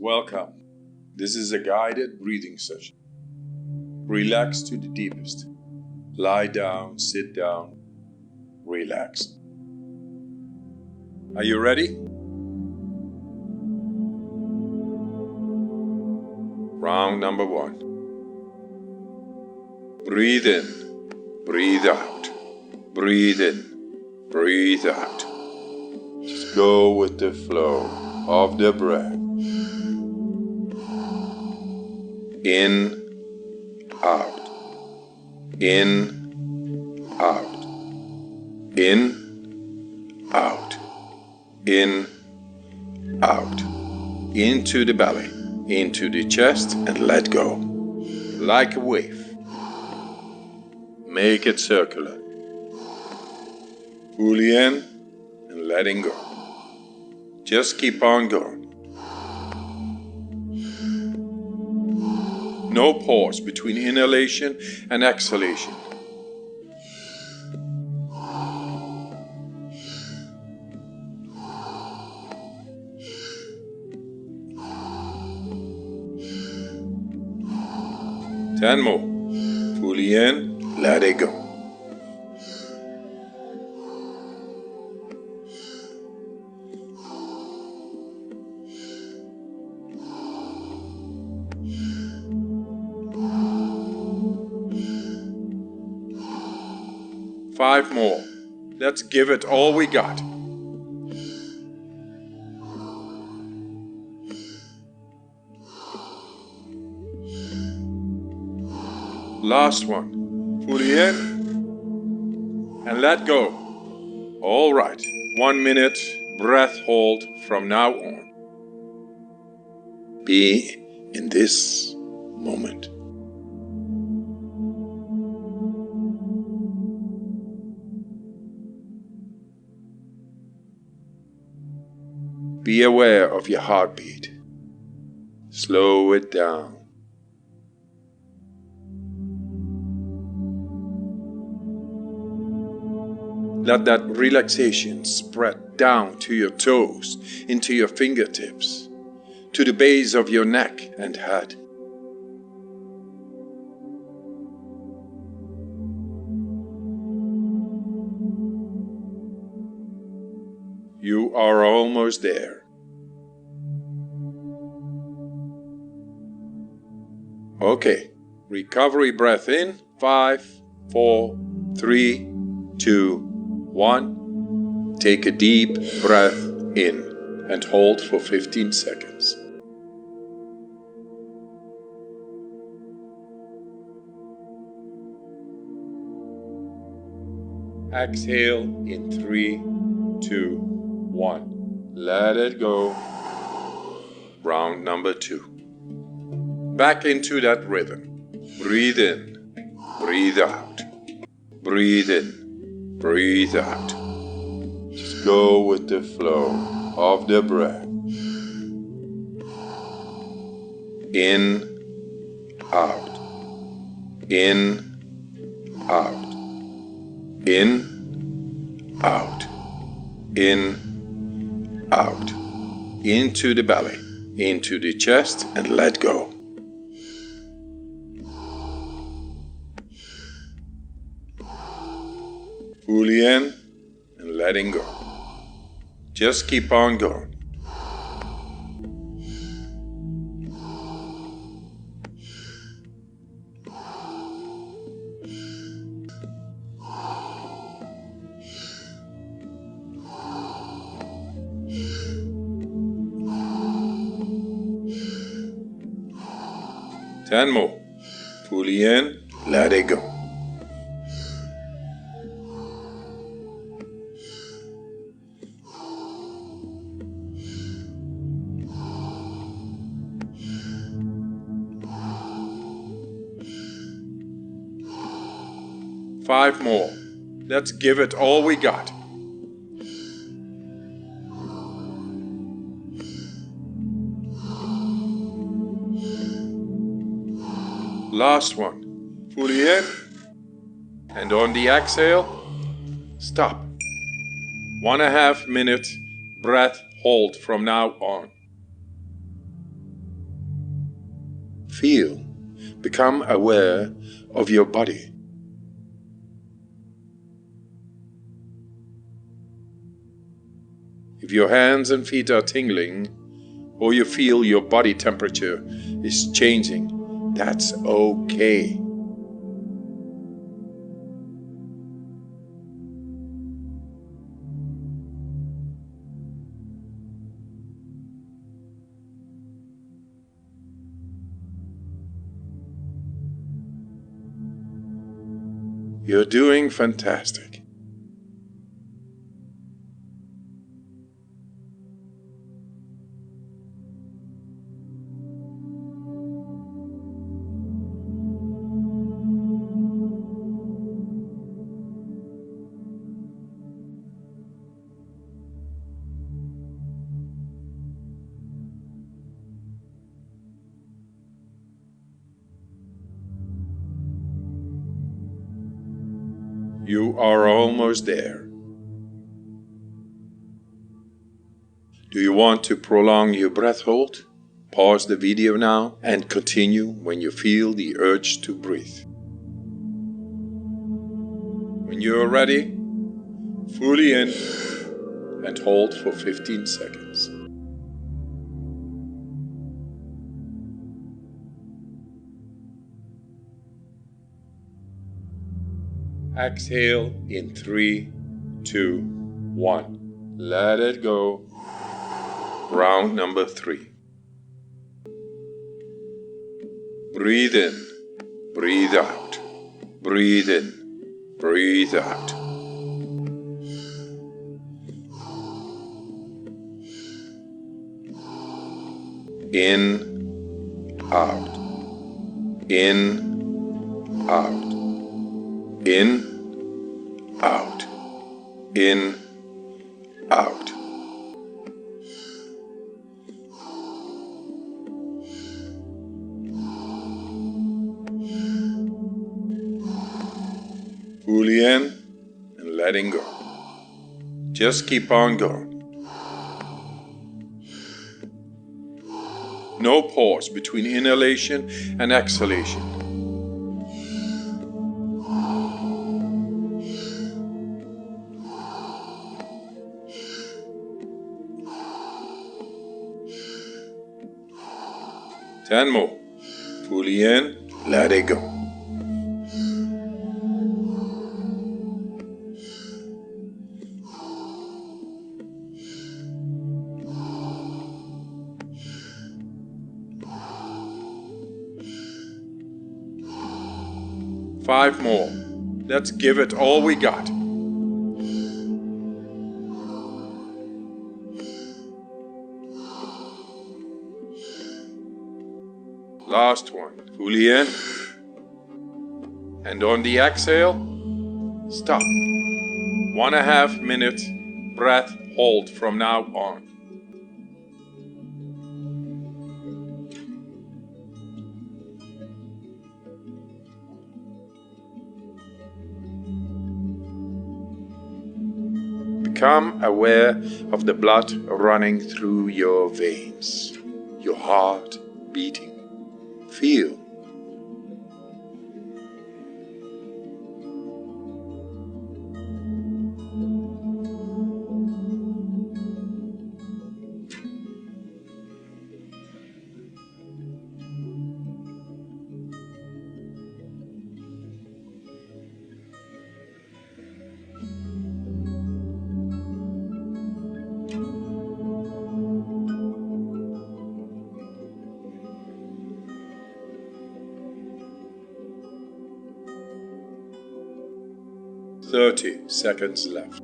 welcome. This is a guided breathing session. Relax to the deepest. Lie down, sit down, relax. Are you ready? Round number 1. Breathe in, breathe out, breathe in, breathe out. Just go with the flow of the breath. In, out, in, out, in, out, in, out, into the belly, into the chest, and let go, like a wave. Make it circular. Fully in and letting go. Just keep on going. No pause between inhalation and exhalation. Ten more. Fully in, let it go. Five more. Let's give it all we got. Last one. Fully in and let go. All right. 1 minute breath hold from now on. Be in this moment. Be aware of your heartbeat. Slow it down. Let that relaxation spread down to your toes, into your fingertips, to the base of your neck and head. You are almost there. Okay, recovery breath in. 5, 4, 3, 2, 1. Take a deep breath in and hold for 15 seconds. Exhale in 3, 2, 1. Let it go. Round number 2. Back into that rhythm. Breathe in, breathe out. Breathe in, breathe out. Just go with the flow of the breath. In, out. In, out. In, out. In, out. Into the belly, into the chest, and let go. Fully in and letting go. Just keep on going. Ten more. Fully in, let it go. Five more. Let's give it all we got. Last one. Fully in. And on the exhale, stop. 1.5 minute breath hold from now on. Feel. Become aware of your body. If your hands and feet are tingling, or you feel your body temperature is changing, that's okay. You're doing fantastic. You are almost there. Do you want to prolong your breath hold? Pause the video now and continue when you feel the urge to breathe. When you're ready, fully in and hold for 15 seconds. Exhale in 3, 2, 1. Let it go. Round number 3. Breathe in, breathe out. Breathe in, breathe out. In, out. In, out. In, out. In, out. Fully in and letting go. Just keep on going. No pause between inhalation and exhalation. Ten more. Fully in, let it go. Five more. Let's give it all we got. Last one. Fully in. And on the exhale, stop. 1.5 minute breath hold from now on. Become aware of the blood running through your veins, your heart beating. Feel. Thirty seconds left.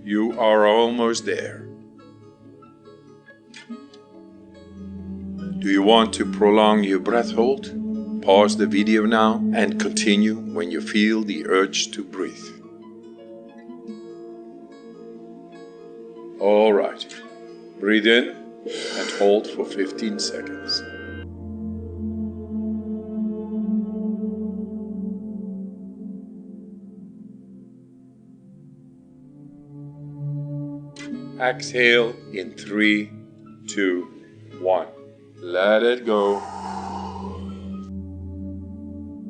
You are almost there. Do you want to prolong your breath hold? Pause the video now and continue when you feel the urge to breathe. All right. Breathe in and hold for 15 seconds. Exhale in 3, 2, 1. Let it go.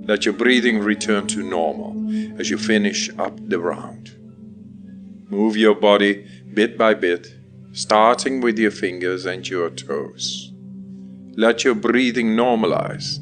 Let your breathing return to normal as you finish up the round. Move your body bit by bit, starting with your fingers and your toes. Let your breathing normalize